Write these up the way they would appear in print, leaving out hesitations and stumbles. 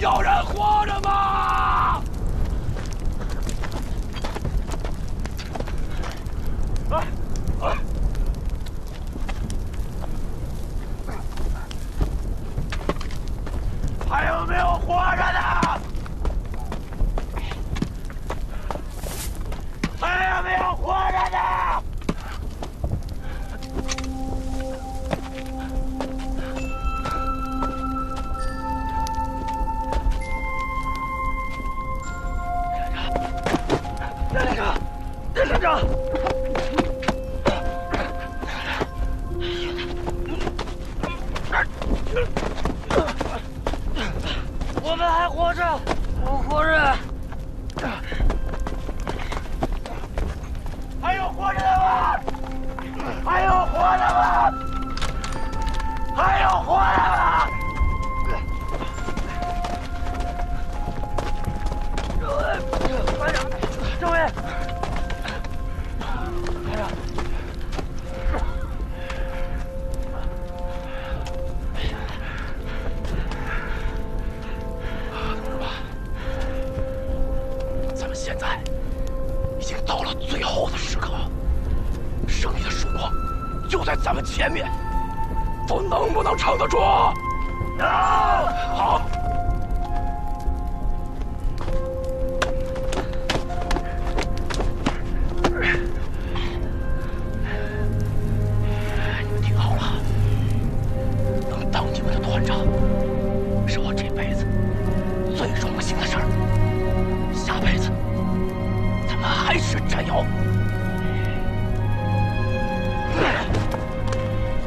还有人活着吗？还有没有活着的？还有没有活着的？连长，我们还活着，我活着。还有活着的吗？还有活着吗？还有活着吗？班长，政委。现在已经到了最后的时刻，胜利的曙光就在咱们前面，咱能不能撑得住？能！好。你们听好了，能当你们的团长，是我这辈子最荣幸的事儿。下辈子。还是战友，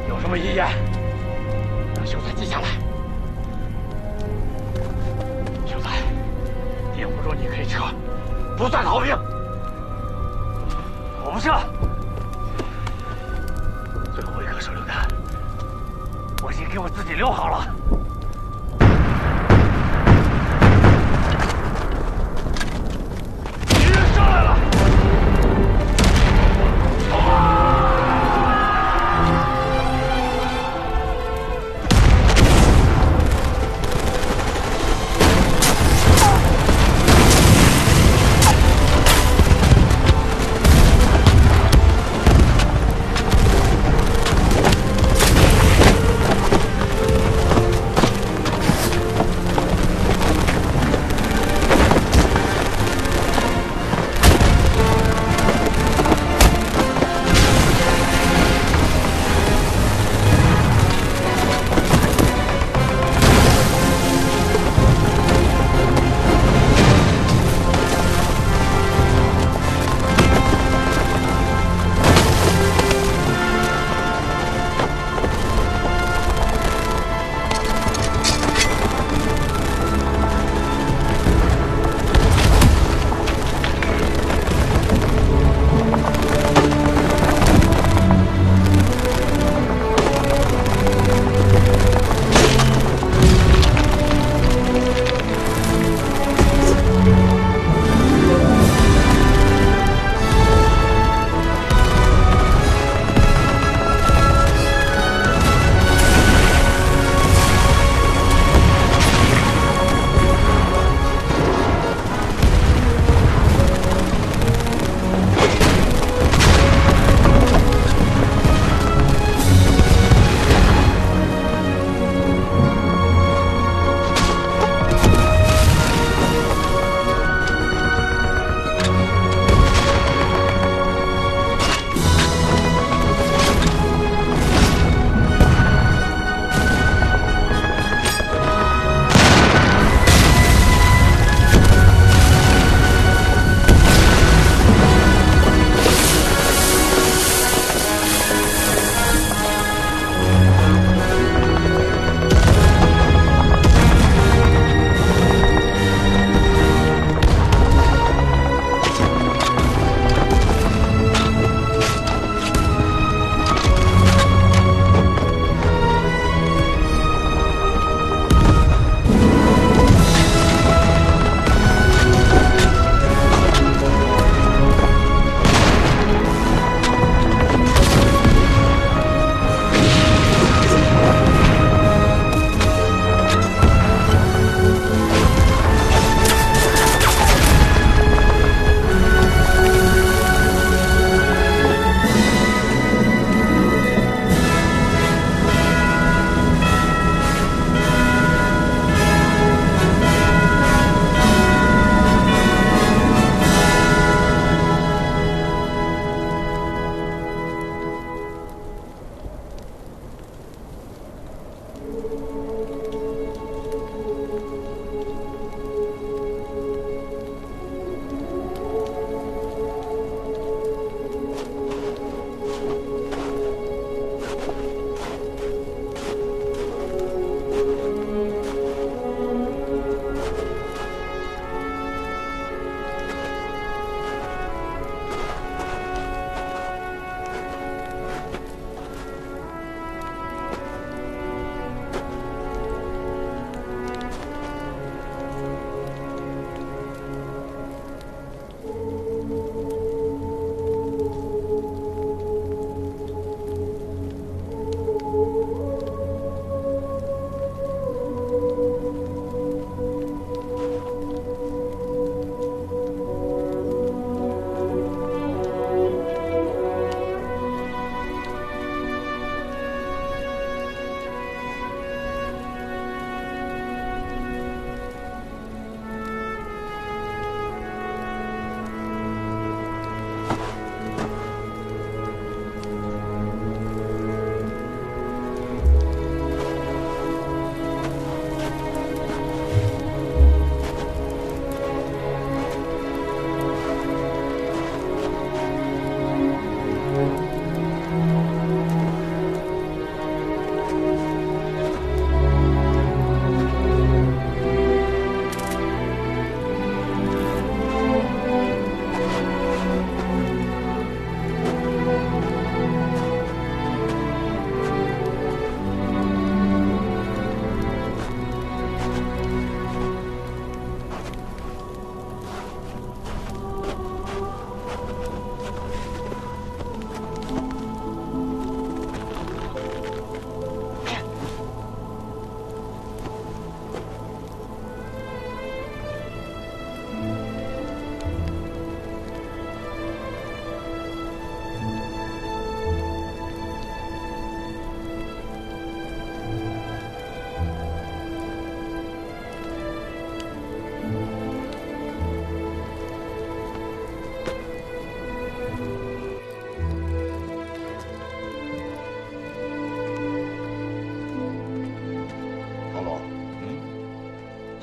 有什么遗言，让秀才记下来。秀才，顶不住你可以撤，不算逃兵。我不撤。最后一颗手榴弹，我已经给我自己留好了。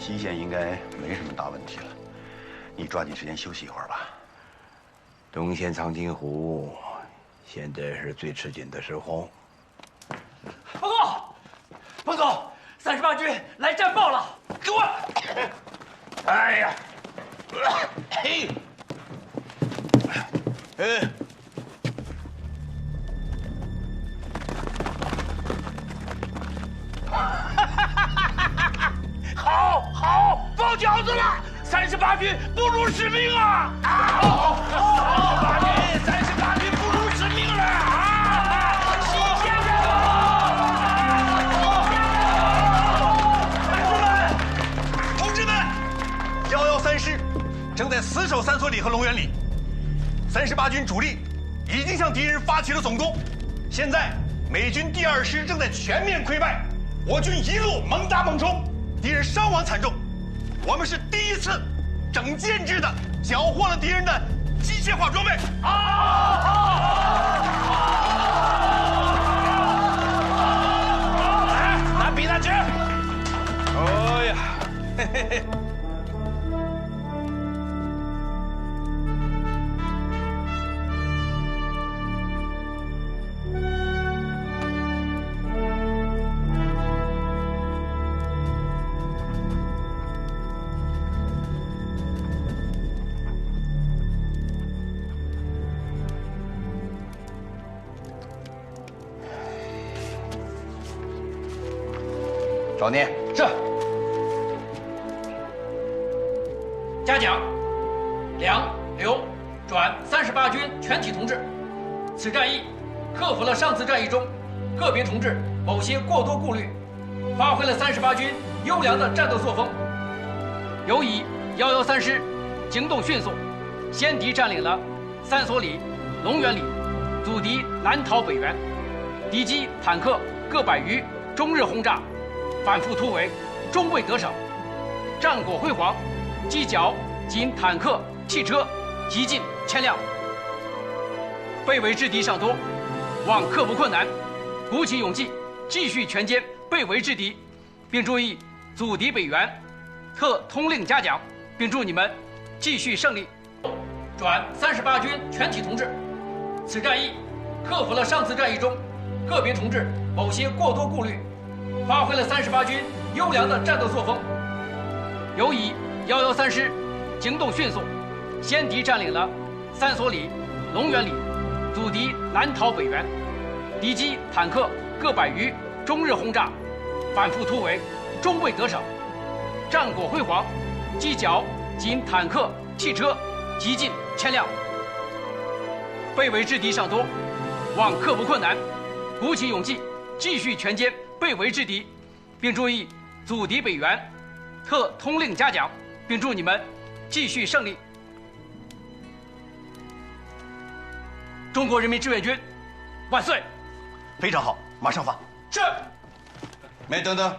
西线应该没什么大问题了，你抓紧时间休息一会儿吧。东线长津湖现在是最吃紧的时候。彭总，彭总，38军来战报了，给我！哎呀，嘿，好，包饺子了！38军不辱使命啊！38军不辱使命了啊！西线人同志们，113师正在死守三所里和龙源里，38军主力已经向敌人发起了总攻。现在美军第2师正在全面溃败，我军一路猛打猛冲，敌人伤亡惨重。我们是第一次整建制的缴获了敌人的机械化装备。来，拿笔拿纸。哎呀，嘿嘿嘿。少年是。嘉奖，梁、刘转38军全体同志。此战役克服了上次战役中个别同志某些过多顾虑，发挥了38军优良的战斗作风。尤以113师行动迅速，先敌占领了三所里、龙源里，阻敌南逃北援，敌机坦克各百余，终日轰炸，反复突围，终未得手，战果辉煌，击缴仅坦克、汽车极近1000辆。被围之敌尚多，望克服困难，鼓起勇气，继续全歼被围之敌，并注意阻敌北援，特通令嘉奖，并祝你们继续胜利。转38军全体同志，此战役克服了上次战役中个别同志某些过多顾虑，发挥了38军优良的战斗作风。尤以113师行动迅速，先敌占领了三所里、龙源里，阻敌南逃北援，敌机坦克各百余，终日轰炸，反复突围，终未得手，战果辉煌，击缴仅坦克、汽车极近1000辆。被围之敌尚多，望克服困难，鼓起勇气，继续全歼被围之敌，并注意阻敌北援，特通令嘉奖，并祝你们继续胜利。中国人民志愿军万岁！非常好，马上发。是。没，等等。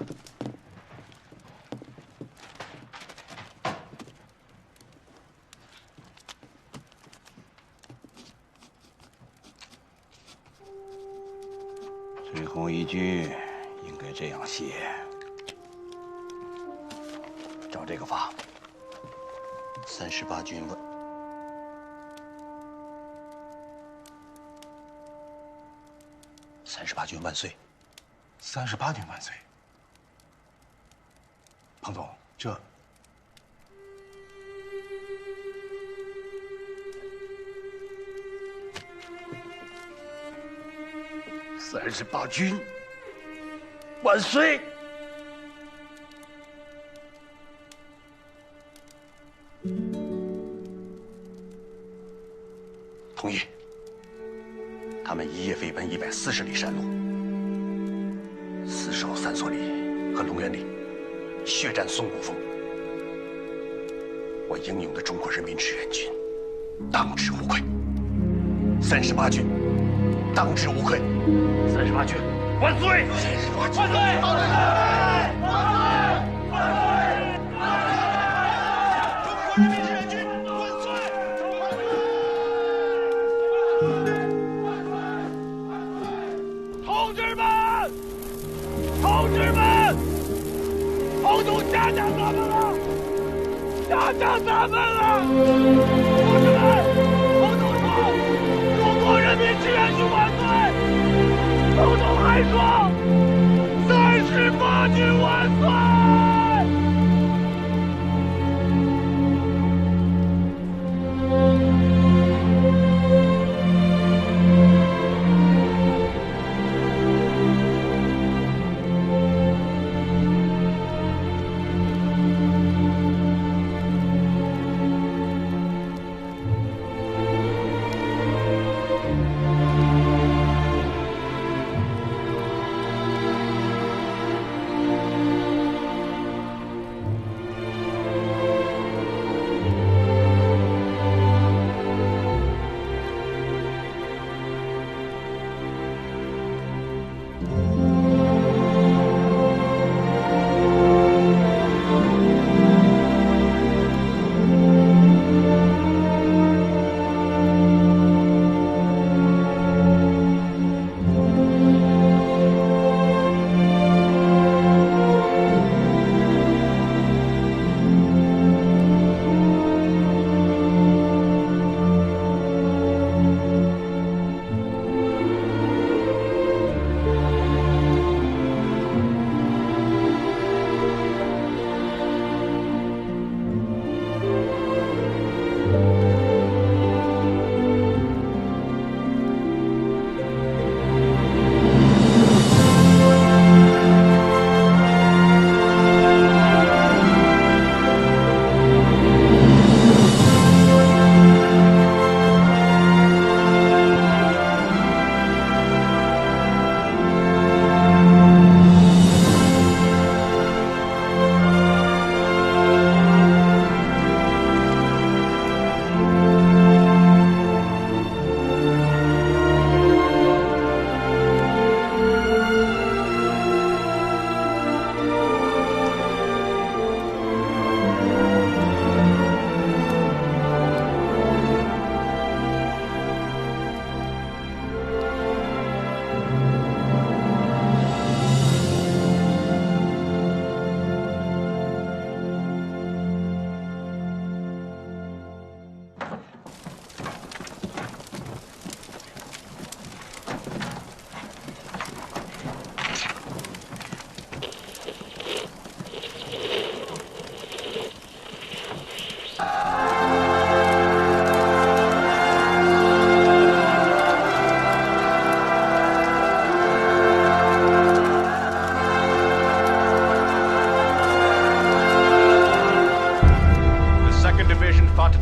最后一句应该这样写，照这个发。38军万，38军万岁！38军万岁！彭总，这38军万岁！同意。他们一夜飞奔140里山路，死守三所里和龙源里，血战松骨峰。我英勇的中国人民志愿军当之无愧，38军当之无愧，38军万岁！万岁！万岁！万岁！万岁！中国人民志愿军万岁！同志们，同志们，彭总嘉奖咱们了！吓着咱们了！同志们，统统说，中国人民志愿军万岁！统统还说，38军万岁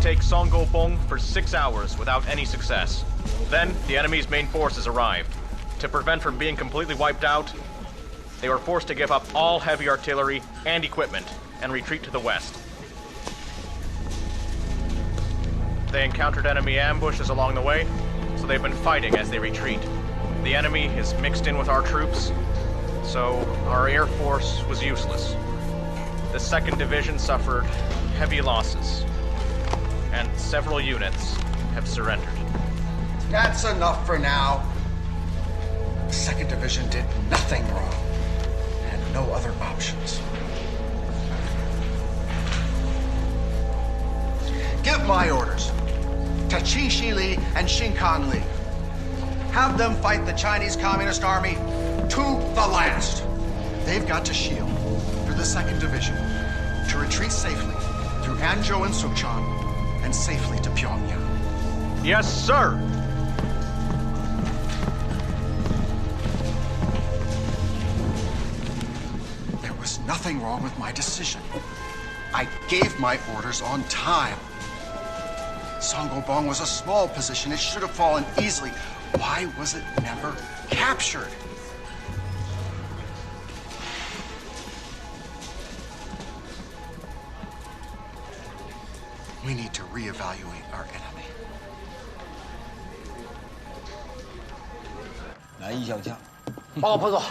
！Take Songgo-Bong for 6 hours without any success. Then, the enemy's main forces arrived. To prevent from being completely wiped out, they were forced to give up all heavy artillery and equipment and retreat to the west. They encountered enemy ambushes along the way, so they've been fighting as they retreat. The enemy is mixed in with our troops, so our air force was useless. The 2nd Division suffered heavy losses, and several units have surrendered. That's enough for now. The 2nd Division did nothing wrong. Had no other options. Give my orders to Qi Shi Li and Xinkan Li. Have them fight the Chinese Communist Army to the last. They've got to shield through the 2nd Division to retreat safely through Hanzhou and Suchang and safely to Pyongyang. Yes, sir! There was nothing wrong with my decision. I gave my orders on time. Songgo-Bong was a small position. It should have fallen easily. Why was it never captured? We need to reevaluate our enemy. 难以想象。报告彭总，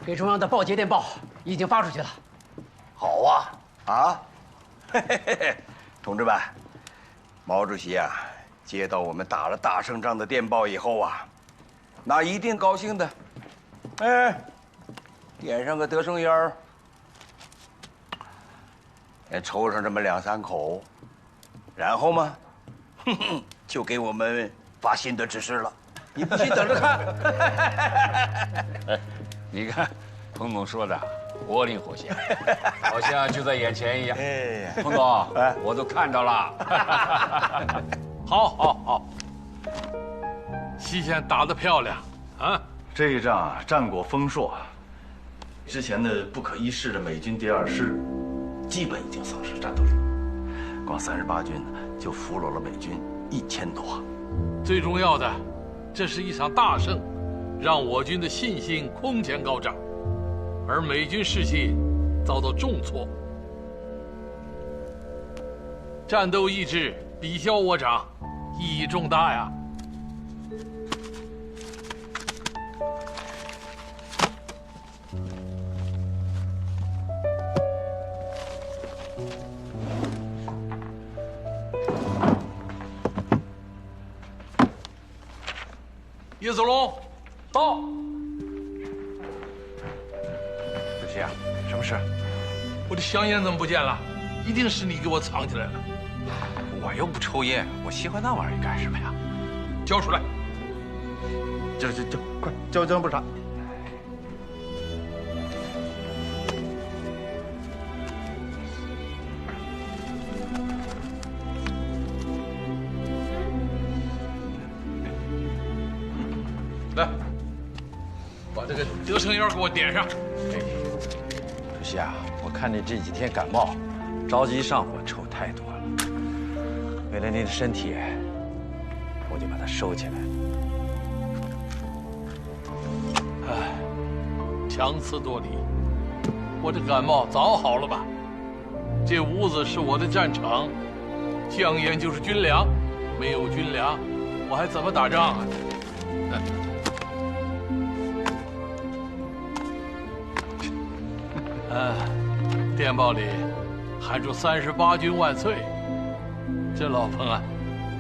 给中央的报捷电报已经发出去了。好啊，啊，嘿嘿嘿嘿，同志们，毛主席啊，接到我们打了大胜仗的电报以后啊，那一定高兴的。哎，点上个德胜烟儿。抽上这么2、3口，然后嘛，就给我们发新的指示了。你不信，等着看。你看，彭总说的活灵活现，好像就在眼前一样。哎，彭总，我都看到了。好，西线打得漂亮啊！这一仗啊，战果丰硕。之前的不可一世的美军第2师，基本已经丧失战斗力。光38军就俘虏了美军1000多。最重要的，这是一场大胜，让我军的信心空前高涨，而美军士气遭到重挫，战斗意志比消我长，意义重大呀！叶子龙，到。主席啊，什么事？我的香烟怎么不见了？一定是你给我藏起来了。我又不抽烟，我喜欢那玩意儿干什么呀？交出来！快交部长。来，把这个德胜烟给我点上。主席啊，我看你这几天感冒，着急上火，抽太多了。为了你的身体，我就把它收起来了。唉，强词夺理。我这感冒早好了吧？这屋子是我的战场，香烟就是军粮，没有军粮，我还怎么打仗啊？电报里喊出38军万岁，这老彭啊，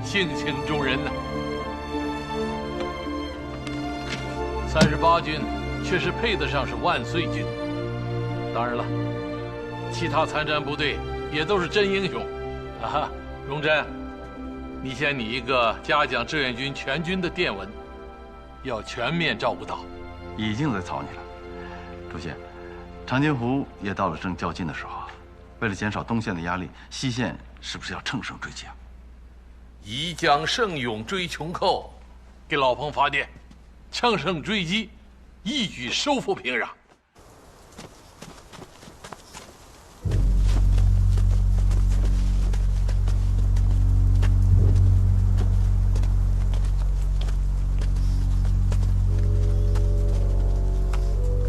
性情中人呐。38军确实配得上是万岁军，当然了，其他参战部队也都是真英雄，啊哈！荣臻，你先拟一个嘉奖志愿军全军的电文，要全面照顾到。已经在草拟了，主席。长津湖也到了正较劲的时候，为了减少东线的压力，西线是不是要乘胜追击啊？以将胜勇追穷寇，给老彭发电，乘胜追击，一举收复平壤。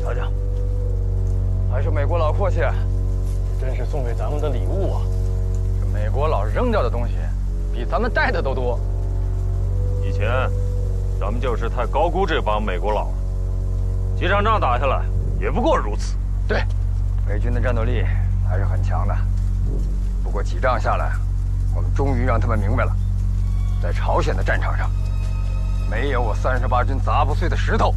瞧瞧，还是美国佬阔气，这真是送给咱们的礼物啊！这美国佬扔掉的东西，比咱们带的都多。以前，咱们就是太高估这帮美国佬了。几场仗打下来，也不过如此。对，美军的战斗力还是很强的。不过几仗下来，我们终于让他们明白了，在朝鲜的战场上，没有我38军砸不碎的石头。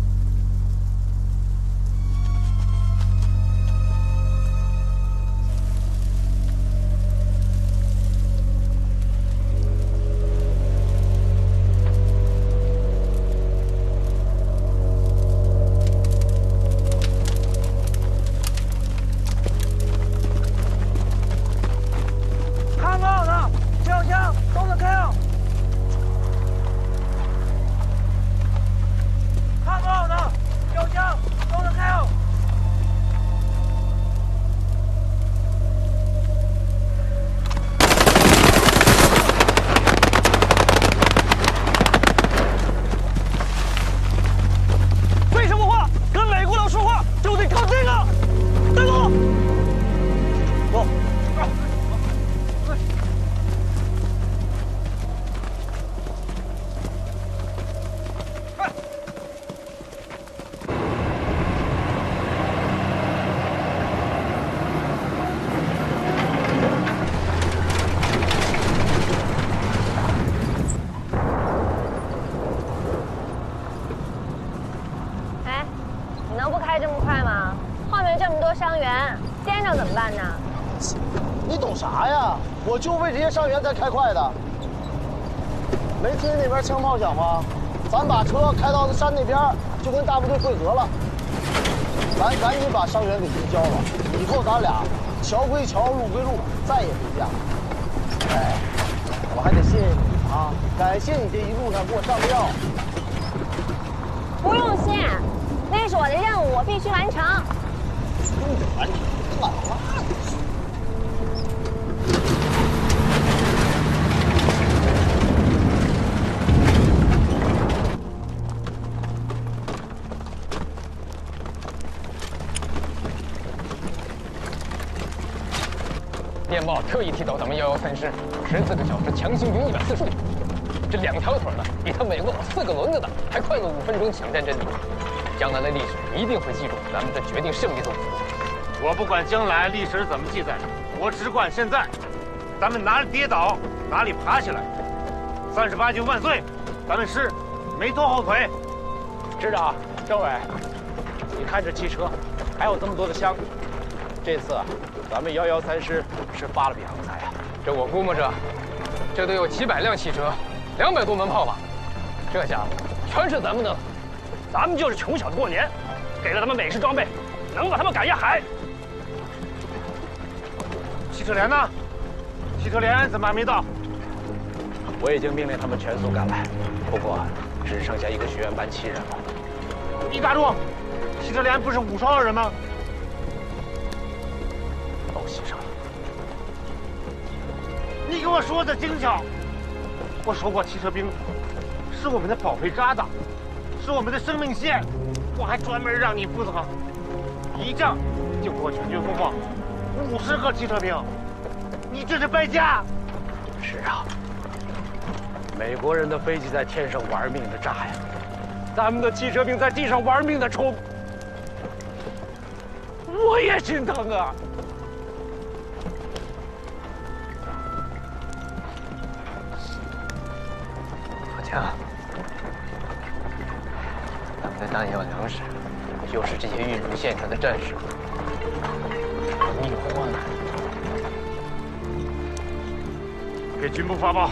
能不开这么快吗？后面这么多伤员，颠着怎么办呢？你懂啥呀？我就为这些伤员才开快的。没听见那边枪炮响吗？咱把车开到山那边，就跟大部队会合了。咱赶紧把伤员给移交了，以后咱俩桥归桥，路归路，再也不一样。哎，我还得谢谢你啊，感谢你这一路上给我上料。不用谢，那是我的任务，我必须完成。完成，完了。电报特意提到咱们113师，14个小时强行兵140里，这2条腿的比他美国4个轮子的还快了5分钟抢占阵地。将来的历史一定会记住咱们这决定胜利的武功。我不管将来历史怎么记载，我只管现在。咱们哪里跌倒哪里爬起来。38军万岁！咱们师没拖后腿。师长、政委，你看这汽车，还有这么多的枪，这次咱们113师是发了笔横财啊！这我估摸着，这都有几百辆汽车，200多门炮吧。这家伙全是咱们的。咱们就是穷小子过年，给了他们美式装备，能把他们赶下海。汽车连呢？汽车连怎么还没到？我已经命令他们全速赶来，不过只剩下一个学员班7人了。你打住！汽车连不是5双2人吗？都牺牲了。你给我说的精巧。我说过，汽车兵是我们的宝贝渣子。是我们的生命线，我还专门让你负责。一仗就给我全军覆没，50个汽车兵，你这是败家！是啊，美国人的飞机在天上玩命的炸呀，咱们的汽车兵在地上玩命的冲，我也心疼啊！老姜。的弹药、粮食，又是这些运输线条的战士，你慌了。给军部发报，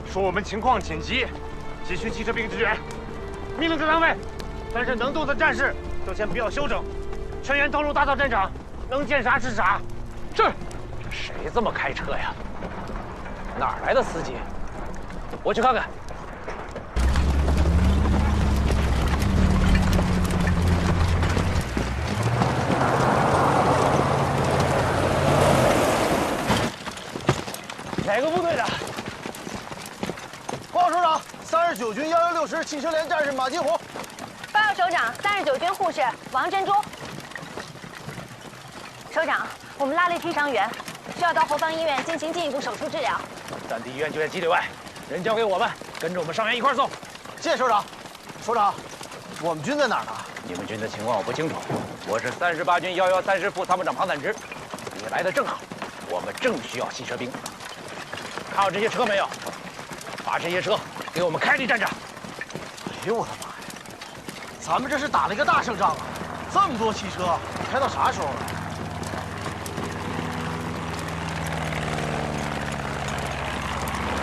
说我们情况紧急，急需汽车兵支援。命令各单位，凡是能动的战士都先不要休整，全员投入打扫战场，能见啥是啥。是。这谁这么开车呀？哪儿来的司机？我去看看。哪个部队的？报告首长，39军116师汽车连战士马金红。报告首长，39军护士王珍珠。首长，我们拉了一批伤员，需要到后方医院进行进一步手术治疗。战地医院就在基地外，人交给我们，跟着我们伤员一块送。谢谢首长。首长，我们军在哪儿呢？你们军的情况我不清楚，我是38军113师副参谋长庞坦之。你来的正好，我们正需要汽车兵。看到这些车没有？把这些车给我们开离战场。哎呦我的妈呀！咱们这是打了一个大胜仗啊！这么多汽车，开到啥时候啊？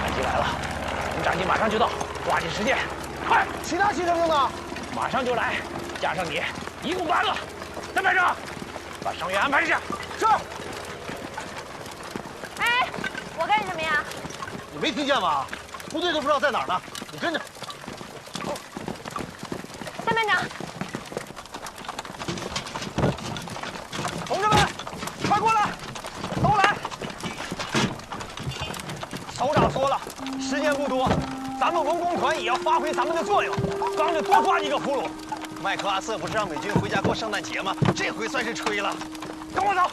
战机来了，我们战机马上就到，抓紧时间，快！其他汽车兵呢？马上就来，加上你，一共8个。单排长，把伤员安排一下。是。哎，我干什么呀？你没听见吗？部队都不知道在哪儿呢，你跟着。单班长，同志们，快过来，都来！首长说了，时间不多，咱们文工团也要发挥咱们的作用，帮着多抓几个俘虏。麦克阿瑟不是让美军回家过圣诞节吗？这回算是吹了。跟我走。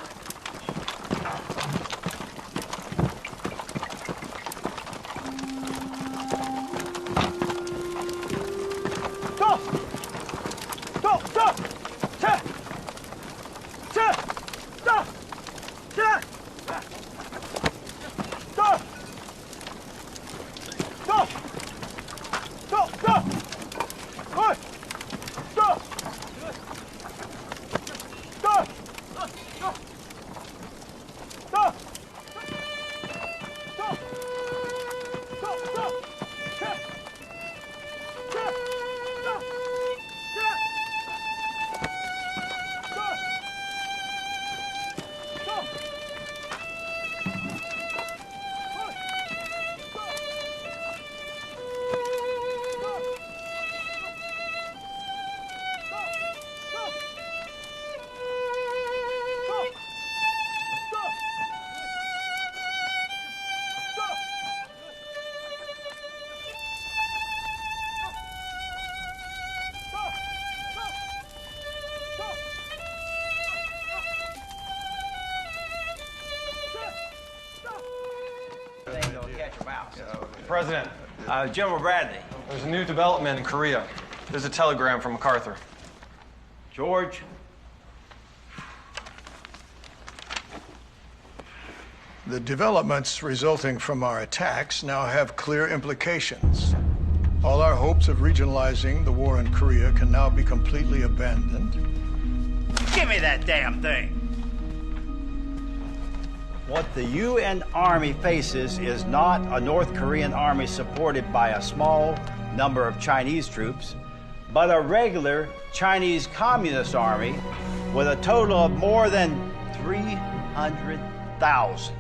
President, General Bradley. There's a new development in Korea. There's a telegram from MacArthur. George. The developments resulting from our attacks now have clear implications. All our hopes of regionalizing the war in Korea can now be completely abandoned. Give me that damn thing! What the UN Army faces is not a North Korean army supported by a small number of Chinese troops, but a regular Chinese Communist army with a total of more than 300,000.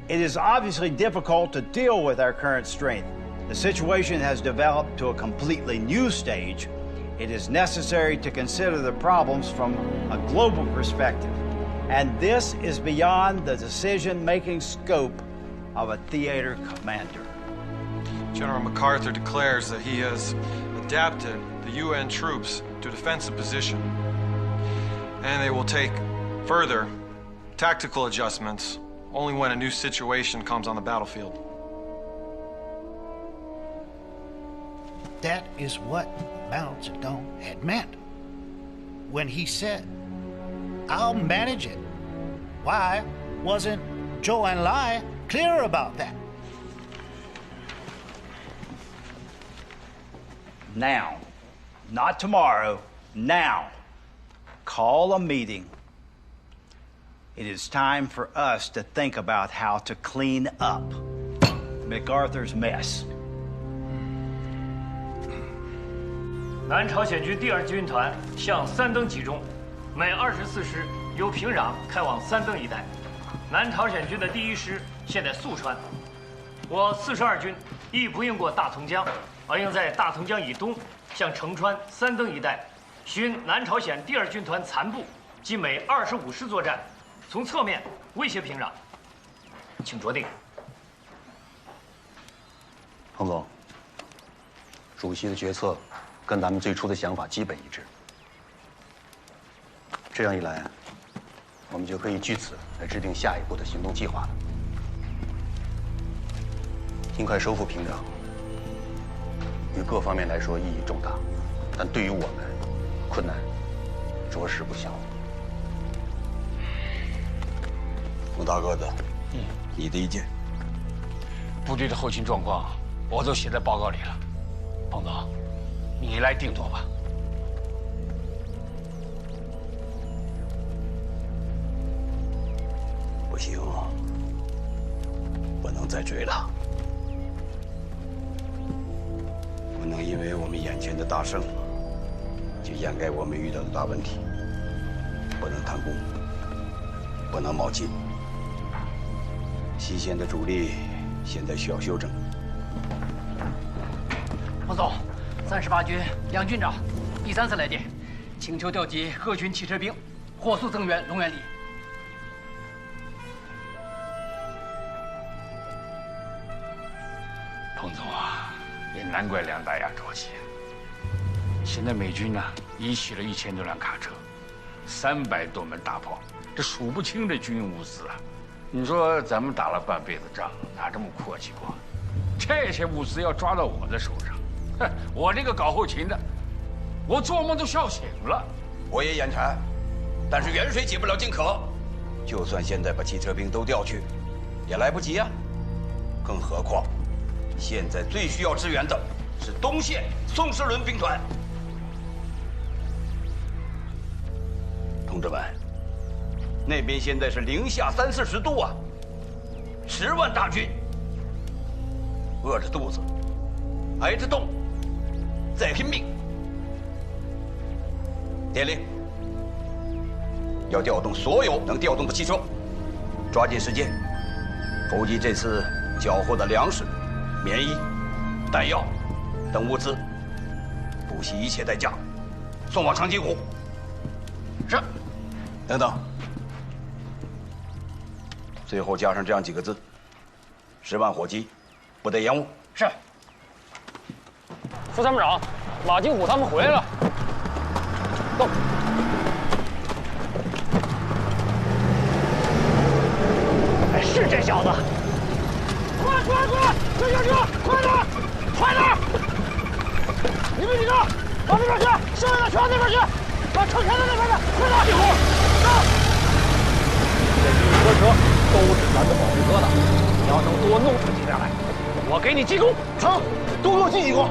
It is obviously difficult to deal with our current strength. The situation has developed to a completely new stage. It is necessary to consider the problems from a global perspective. And this is beyond the decision-making scope of a theater commander. General MacArthur declares that he has adapted the UN troops to defensive position, and they will take further tactical adjustments only when a new situation comes on the battlefield. That is what Mao Zedong had meant when he said, "I'll manage it." Why wasn't Zhou Enlai clear about that? Now, not tomorrow, now, call a meeting. It is time for us to think about how to clean up MacArthur's mess. 南朝鲜军第2军团向三登集中，每24师由平壤开往三登一带。南朝鲜军的第1师现在宿川，我42军亦不应过大同江，而应在大同江以东向城川、三登一带寻南朝鲜第2军团残部及每25师作战，从侧面威胁平壤。请着定。彭总，主席的决策跟咱们最初的想法基本一致。这样一来，我们就可以据此来制定下一步的行动计划了。尽快收复平壤，于各方面来说意义重大，但对于我们，困难着实不小。冯大个子，你的意见？部队的后勤状况我都写在报告里了，彭总，你来定夺吧。不行，不能再追了，不能因为我们眼前的大胜，就掩盖我们遇到的大问题。不能贪功，不能冒进。西线的主力现在需要休整。彭总，38军梁军长第3次来电，请求调集各群汽车兵，火速增援龙源里。彭总啊，也难怪梁大亚着急。现在美军呢，已起了1000多辆卡车，300多门大炮，这数不清的军用物资啊！你说咱们打了半辈子仗，哪这么阔气过？这些物资要抓到我的手上，哼，我这个搞后勤的，我做梦都笑醒了。我也眼馋，但是远水解不了近渴。就算现在把汽车兵都调去，也来不及啊！更何况，现在最需要支援的是东线宋时轮兵团。同志们，那边现在是零下30、40度啊！10万大军，饿着肚子，挨着冻，在拼命。电令，要调动所有能调动的汽车，抓紧时间筹集这次缴获的粮食、棉衣、弹药等物资，不惜一切代价送往长津湖。是。等等。最后加上这样几个字：10万火急，不得延误。是。副参谋长，马金虎他们回来了。走。哎，是这小子！快！车开到那边的，快点！马进虎，这军车都是咱的保卫车的，你要能多弄出几辆来，我给你记功。成，多给我记几功。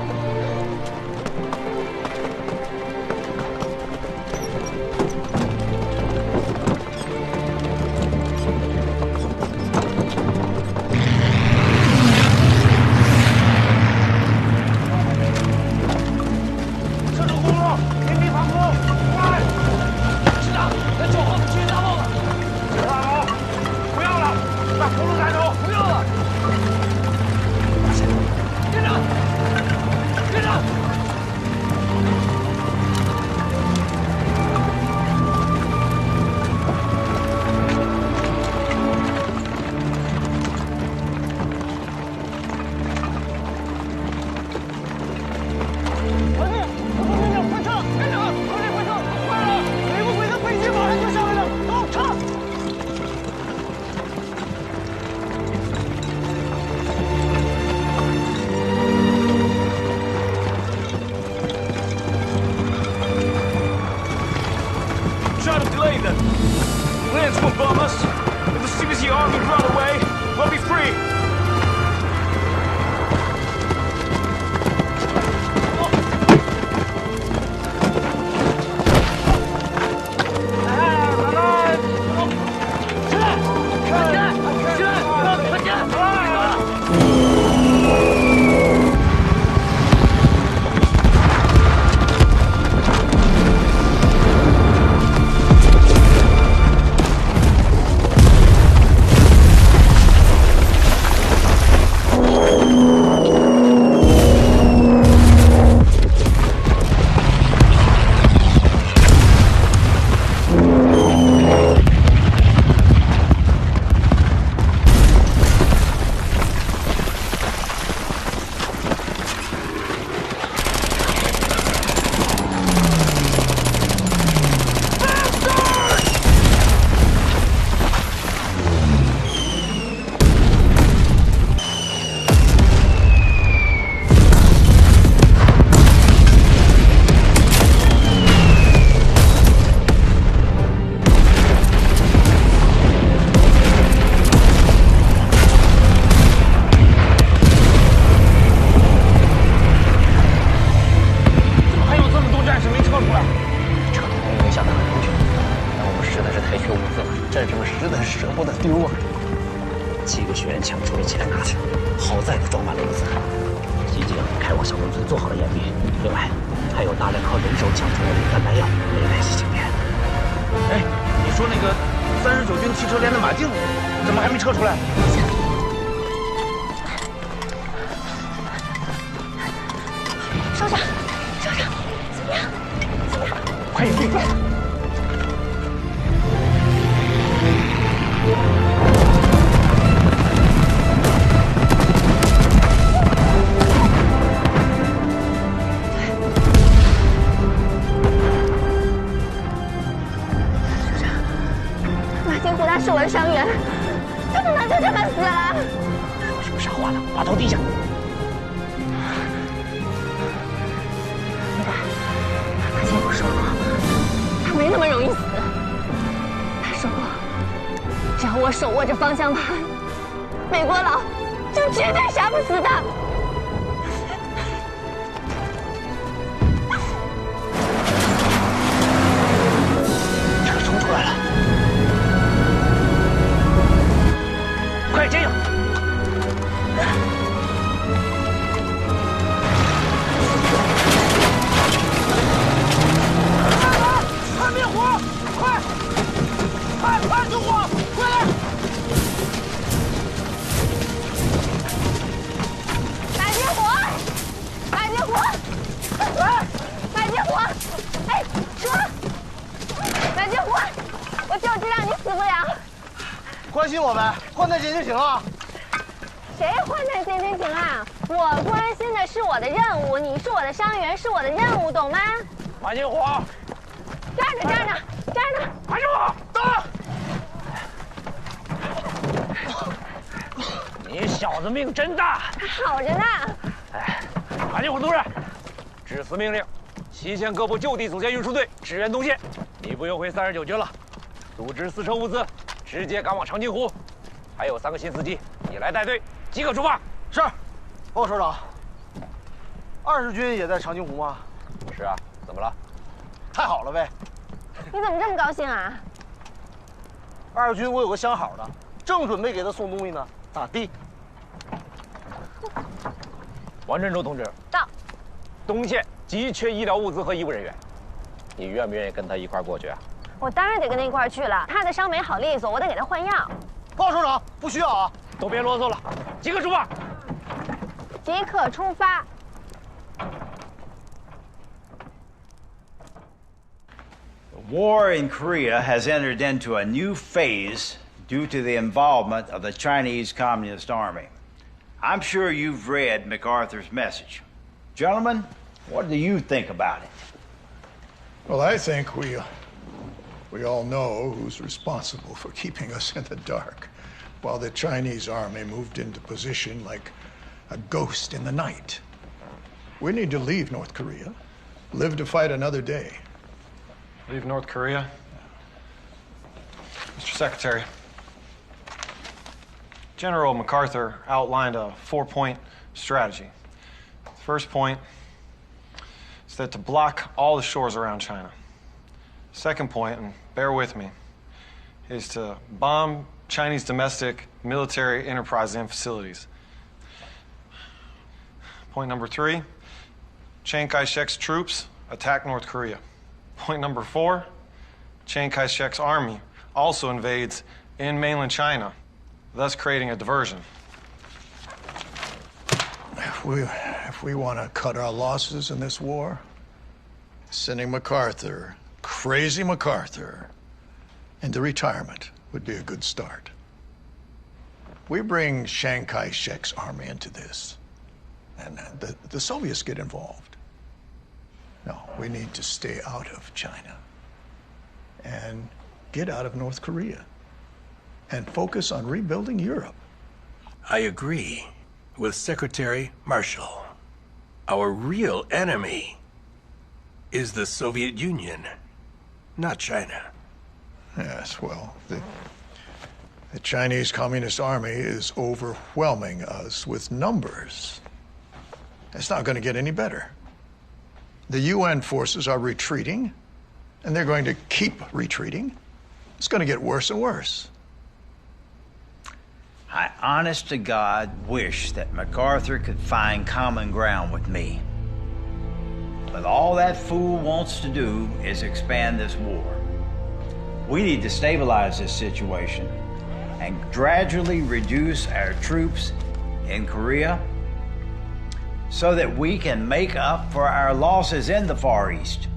Try to delay them. Lance will bomb us, and as soon as the army run away, we'll be free.我手握着方向盘，美国佬就绝对杀不死他。车冲出来了，快接应！快灭火！快！快救火！快来！ 关心我们，患难见真情啊！谁患难见真情啊？我关心的是我的任务，你是我的伤员，是我的任务，懂吗？马金虎，这儿呢，这儿呢，这儿呢！马金虎，到！你小子命真大！还好着呢。哎，马金虎同志，致死命令：西线各部就地组建运输队，支援东线。部又回39军了，组织丝绸物资，直接赶往长津湖。还有3个新司机，你来带队，即刻出发。是，报告首长。20军也在长津湖吗？是啊，怎么了？太好了呗！你怎么这么高兴啊？20军我有个相好的，正准备给他送东西呢，咋地？王振洲同志到。东线急缺医疗物资和医务人员，你愿不愿意跟他一块过去啊？我当然得跟他一块去了，他的伤没好利索，我得给他换药。报告首长，不需要啊！都别啰嗦了，即刻出发！即刻出发！ The war in Korea has entered into a new phase due to the involvement of the Chinese Communist Army. I'm sure you've read MacArthur's message. Gentlemen, what do you think about it? Well, I think we all know who's responsible for keeping us in the dark, while the Chinese army moved into position like a ghost in the night. We need to leave North Korea, live to fight another day. Leave North Korea? Mr. Secretary, General MacArthur outlined a 4-point strategy. The first point is that to block all the shores around China. Second point, and bear with me, is to bomb Chinese domestic military enterprises and facilities. Point number 3, Chiang Kai-shek's troops attack North Korea. Point number 4, Chiang Kai-shek's army also invades in mainland China, thus creating a diversion. If we want to cut our losses in this war, sending MacArthur, crazy MacArthur, into retirement would be a good start. We bring Chiang Kai-shek's army into this, and the Soviets get involved. No, we need to stay out of China and get out of North Korea and focus on rebuilding Europe. I agree with Secretary Marshall. Our real enemy is the Soviet Union, not China. Yes, well, the Chinese Communist Army is overwhelming us with numbers. It's not going to get any better. The UN forces are retreating, and they're going to keep retreating. It's going to get worse and worse. I honest to God wish that MacArthur could find common ground with me. But all that fool wants to do is expand this war. We need to stabilize this situation and gradually reduce our troops in Korea so that we can make up for our losses in the Far East.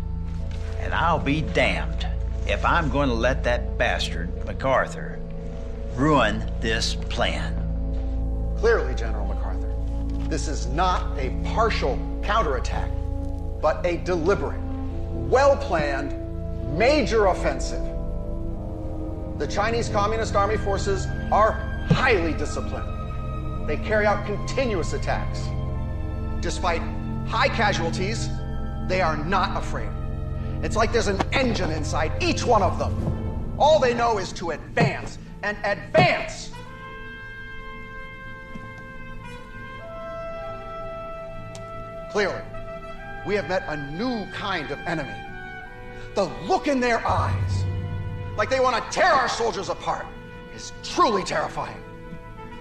And I'll be damned if I'm going to let that bastard, MacArthur, ruin this plan. Clearly, General MacArthur, this is not a partial counterattack, but a deliberate, well-planned, major offensive. The Chinese Communist Army forces are highly disciplined. They carry out continuous attacks. Despite high casualties, they are not afraid. It's like there's an engine inside each one of them. All they know is to advance and advance. Clearly, we have met a new kind of enemy. The look in their eyes, like they want to tear our soldiers apart, is truly terrifying.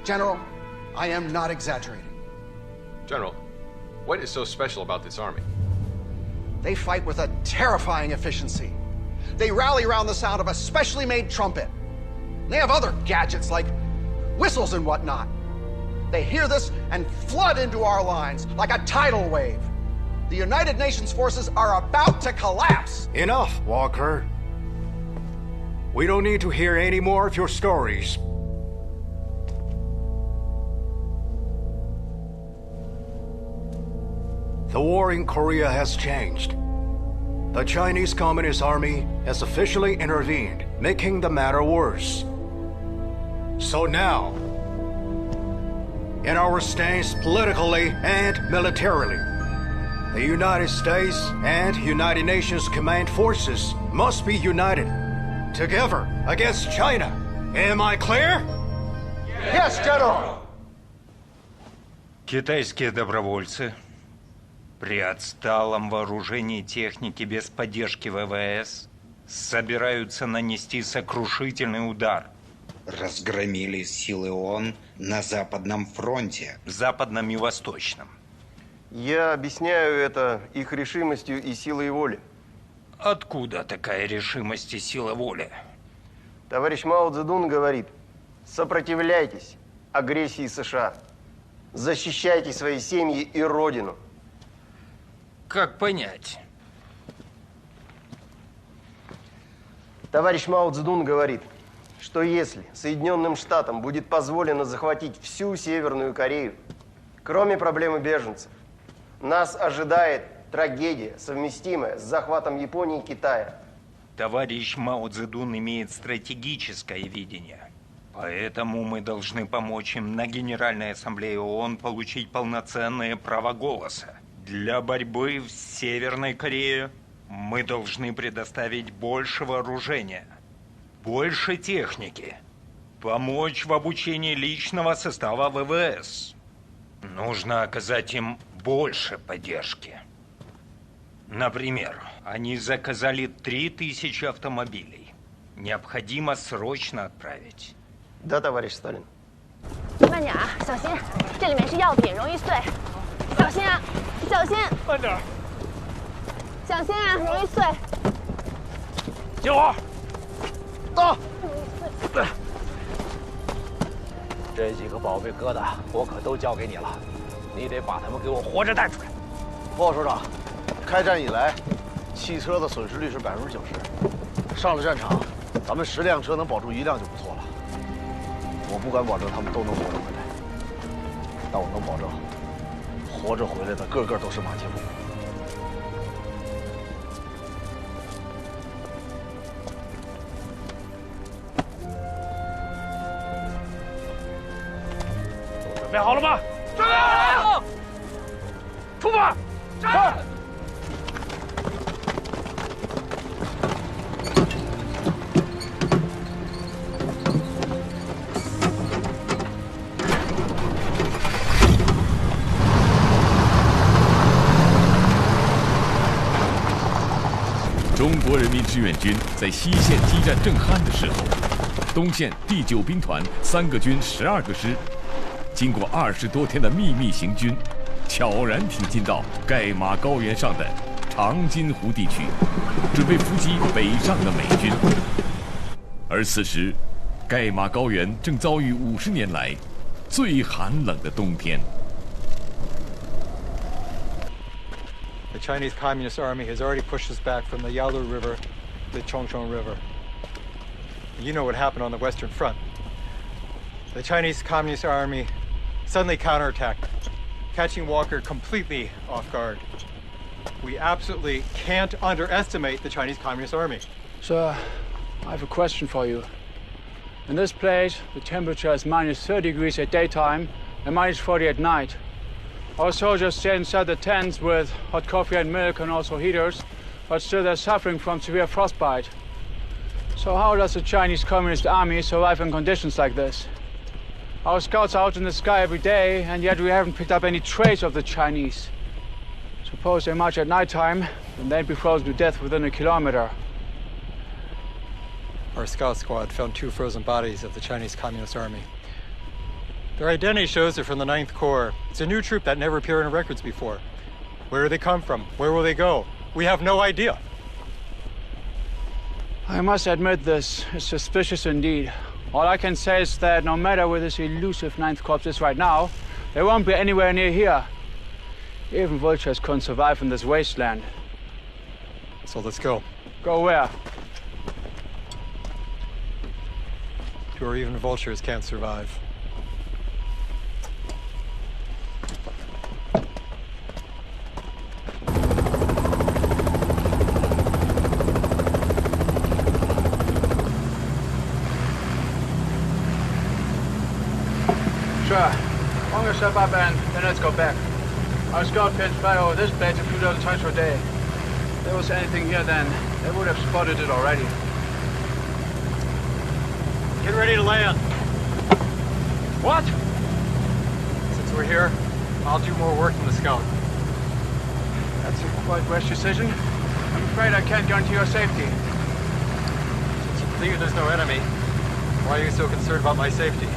General, I am not exaggerating. General, what is so special about this army? They fight with a terrifying efficiency. They rally around the sound of a specially made trumpet. They have other gadgets like whistles and whatnot. They hear this and flood into our lines like a tidal wave. The United Nations forces are about to collapse. Enough, Walker. We don't need to hear any more of your stories. The war in Korea has changed. The Chinese Communist Army has officially intervened, making the matter worse. So now, in our stance politically and militarily, the United States and United Nations command forces must be united, together against China. Am I clear? Yes, General. Китайские добровольцы при отсталом вооружении техники без поддержки ВВС собираются нанести сокрушительный удар. Разгромили силы ООН на Западном фронте. Западном и Восточном. Я объясняю это их решимостью и силой воли. Откуда такая решимость и сила воли? Товарищ Мао Цзэдун говорит, сопротивляйтесь агрессии США. Защищайте свои семьи и родину. Как понять? Товарищ Мао Цзэдун говорит, что если Соединенным Штатам будет позволено захватить всю Северную Корею, кроме проблемы беженцев, нас ожидает трагедия, совместимая с захватом Японии и Китая. Товарищ Мао Цзэдун имеет стратегическое видение. Поэтому мы должны помочь им на Генеральной Ассамблее ООН получить полноценное право голоса. Для борьбы в Северной Корее мы должны предоставить больше вооружения, больше техники, помочь в обучении личного состава ВВС. Нужно оказать им больше поддержки. Например, они заказали 3000 автомобилей. Необходимо срочно отправить. Да, товарищ Сталин. 慢点啊，小心，这里面是药品，容易碎。小心啊，小心。慢点。小心啊，容易碎。救我！到。这几个宝贝疙瘩我可都交给你了，你得把他们给我活着带出来。报首长，开战以来，汽车的损失率是90%。上了战场，咱们10辆车能保住1辆就不错了。我不敢保证他们都能活着回来，但我能保证，活着回来的个个都是马前卒。都准备好了吗？准备好了。出发！是。中国人民志愿军在西线激战正酣的时候，东线第9兵团3个军12个师，经过20多天的秘密行军，悄然挺进到盖马高原上的长津湖地区，准备伏击北上的美军。而此时，盖马高原正遭遇50年来最寒冷的冬天。 The Chinese Communist Army has already pushed us back from the Yalu River to the Chongchong River. You know what happened on the Western Front. The Chinese Communist Army suddenly counterattacked, catching Walker completely off guard. We absolutely can't underestimate the Chinese Communist Army. Sir, I have a question for you. In this place, the temperature is -30 degrees at daytime and -40 at night. Our soldiers stay inside the tents with hot coffee and milk and also heaters, but still they're suffering from severe frostbite. So how does the Chinese Communist Army survive in conditions like this? Our scouts are out in the sky every day, and yet we haven't picked up any trace of the Chinese. Suppose they march at nighttime, then they'd be frozen to death within a kilometer. Our scout squad found 2 frozen bodies of the Chinese Communist Army. Their identity shows they're from the 9th Corps. It's a new troop that never appeared in records before. Where do they come from? Where will they go? We have no idea. I must admit this is suspicious indeed. All I can say is that no matter where this elusive 9th Corps is right now, they won't be anywhere near here. Even vultures couldn't survive in this wasteland. So let's go. Go where? To where even vultures can't survive. Sure. Why don't you step up and then let's go back. Our scout pins fly over this place a few dozen times per day. If there was anything here then, They would have spotted it already. Get ready to land. What? Since we're here, I'll do more work than the scout. That's a quite rash decision. I'm afraid I can't guarantee your safety. Since you believe there's no enemy, why are you so concerned about my safety?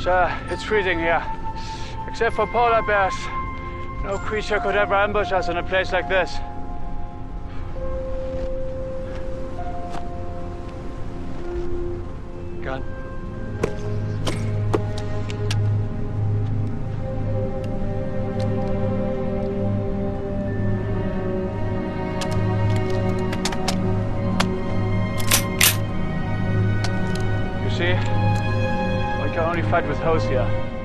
Sir, it's freezing here. Except for polar bears, no creature could ever ambush us in a place like this. Gun. You see? I can only fight with hose here.